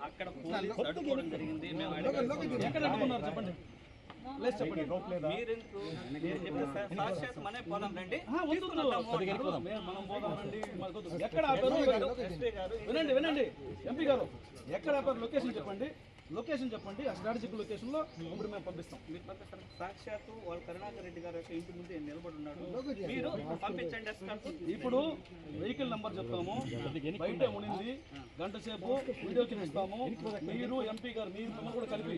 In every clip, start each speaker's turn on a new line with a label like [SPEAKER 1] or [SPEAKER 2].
[SPEAKER 1] అక్కడ పోలీసు అడ్డుకోవడం జరిగింది. మేము ఎక్కడ అడ్డుకున్నారు చెప్పండి. సాక్షాత్ మనే పోదాం రండి.
[SPEAKER 2] వినండి వినండి ఎంపీ గారు ఎక్కడ లొకేషన్ చెప్పండి. లొకేషన్ చెప్పండి. ఆ స్ట్రాటజిక్ లొకేషన్ లో ఇప్పుడు మేము పంపిస్తాం.
[SPEAKER 1] మీరు పంపిస్తారు. సాక్షాత్తు వాళ్ళు కరుణాకర్ రెడ్డి గారు యొక్క ఇంటి ముందు నిలబడి ఉన్నాడు. మీరు పంపించండి.
[SPEAKER 2] ఇప్పుడు వెహికల్ నంబర్ చెప్తాము. బయట ఉనింది గంట సేపు వీడియో చూపిస్తాము. మీరు ఎంపీ గారు మీరు మిమ్మల్ని కూడా కలిపి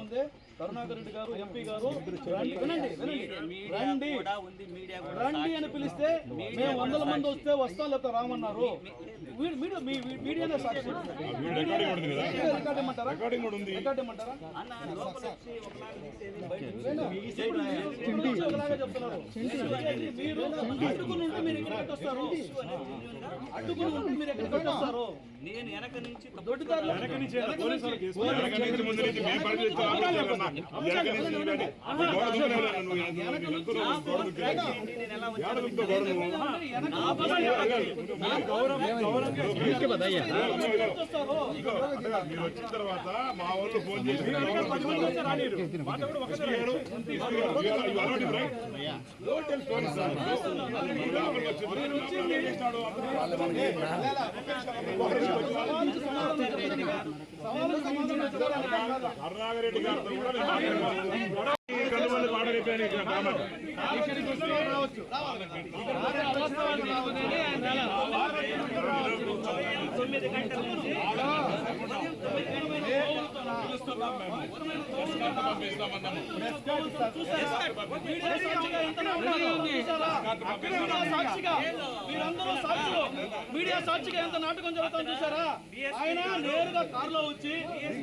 [SPEAKER 2] ముందే కరుణాకర్ రెడ్డి గారు ఎంపీ గారు వినండి రండి రండి అని పిలిస్తే మేము 100 మంది వస్తే వస్తాం లేకపోతే రామన్నారు. మీడియానే సాక్షి. రికార్డ్ ఇమ్మంటారా? చెప్తున్నారు. మీరు అడ్డుకుని ఉంటే మీరు ఎక్కడ వస్తారు? అడ్డుకుని ఉంటే మీరు ఎక్కడ వస్తారు?
[SPEAKER 1] నేను వెనక నుంచి
[SPEAKER 3] వచ్చిన తర్వాత మా వాళ్ళు ఫోన్ చేసి కరుణాకరెడ్డి గారితో కలువలు పాడైపోయాను. ఇక్కడికి రావచ్చు.
[SPEAKER 1] 9 గంటల నుంచి
[SPEAKER 2] మీడియా సాక్షిగా ఎంత నాటకం జరుగుతుందో చూసారా? ఆయన నేరుగా కారులో వచ్చి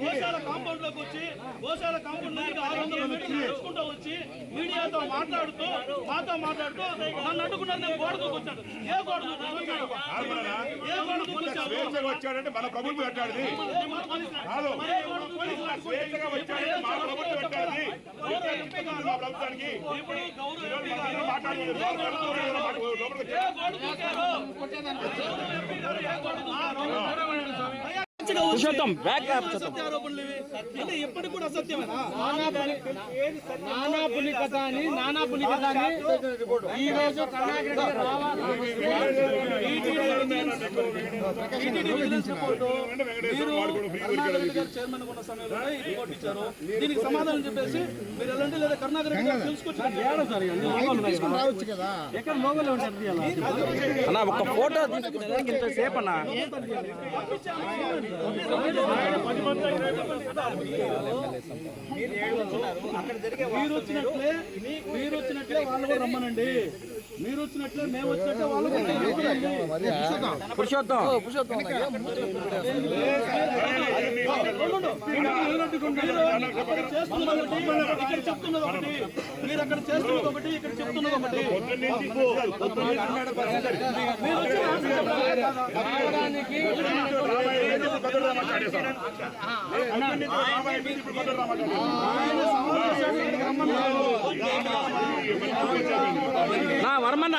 [SPEAKER 2] గోశాల కాంపౌండ్ లోకి వచ్చి గోశాల కాంపౌండ్ నుంచి 600 మీటర్లు నడుచుకుంటూ వచ్చి మీడియాతో మాట్లాడుతూ మాతో మాట్లాడుతూ నన్ను అడ్డుకున్నారు. నేను గోడకు వచ్చాడు. ఏ గోడకు
[SPEAKER 3] వచ్చాడంటే మన ప్రభుత్వం పెట్టాడు. కాదు స్వేచ్ఛగా వచ్చాడంటే మా ప్రభుత్వం పెట్టాడు. మా ప్రభుత్వానికి
[SPEAKER 2] ఎప్పటికి కూడా అసత్యమేనా?
[SPEAKER 4] నానా పులికత అని ఈ రోజు
[SPEAKER 2] చైర్మన్ ఉన్న సమయంలో రిపోర్ట్ ఇచ్చారు. దీనికి సమాధానం చెప్పేసి మీరు ఎలాంటి లేదా కరుణాకర్ రెడ్డి గారు తెలుసుకొచ్చారు.
[SPEAKER 4] ఎక్కడ మోగల్లో ఉంటారు అన్న ఒక ఫోటో తీసుకునేదానికి ఇంతసేపు అన్న.
[SPEAKER 2] మీరు వచ్చినట్లే వాళ్ళు కూడా రమ్మనండి. మీరు వచ్చినట్లే మేము వచ్చినట్లే వాళ్ళు
[SPEAKER 4] పురుషోత్తం
[SPEAKER 2] ఇక్కడ చెప్తున్నది ఒకటి, మీరు అక్కడ చేస్తున్నది ఒకటి, ఇక్కడ చెప్తున్నది ఒకటి.
[SPEAKER 4] వర్మన్న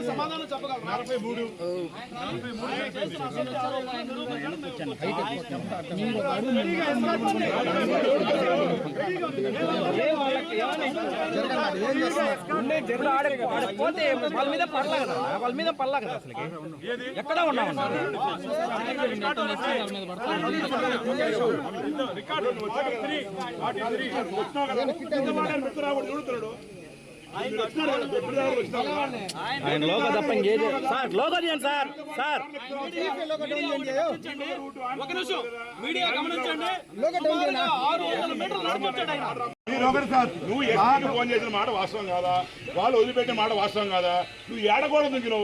[SPEAKER 2] సమాధానం చెప్పగలరు.
[SPEAKER 4] పోతే వాళ్ళ మీద పడలా కదా అసలు ఎక్కడ ఉన్నాం. ఆయన లోగో తప్ప ఇంకేది సార్. లోగో తీయండి సార్. సార్
[SPEAKER 2] ఒక నిమిషం మీడియా గమనించండి. 600 మీటర్లు నడుచొచ్చాడు ఆయన.
[SPEAKER 3] నువ్వు ఎస్పీకి ఫోన్ చేసిన మాట వాస్తవం కాదా? వాళ్ళు వదిలిపెట్టిన మాట వాస్తవం కాదా? నువ్వు ఏడకూడదు. నువ్వు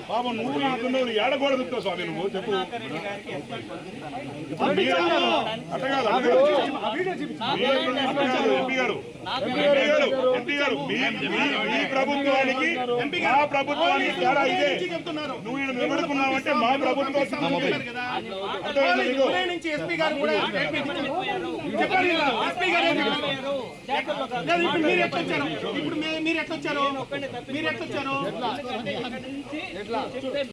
[SPEAKER 3] పాపం నువ్వు నాకున్నావు ఏడకూడదు స్వామి నువ్వు చెప్పు ఇప్పుడు మీరు అట్ట కాదు ఎంపీ గారు మీ ప్రభుత్వానికి మా ప్రభుత్వానికి తేడా ఇదే. నువ్వు ఈయన నిలబడుకున్నావంటే మా ప్రభుత్వం
[SPEAKER 1] మీరు ఎట్లొచ్చారు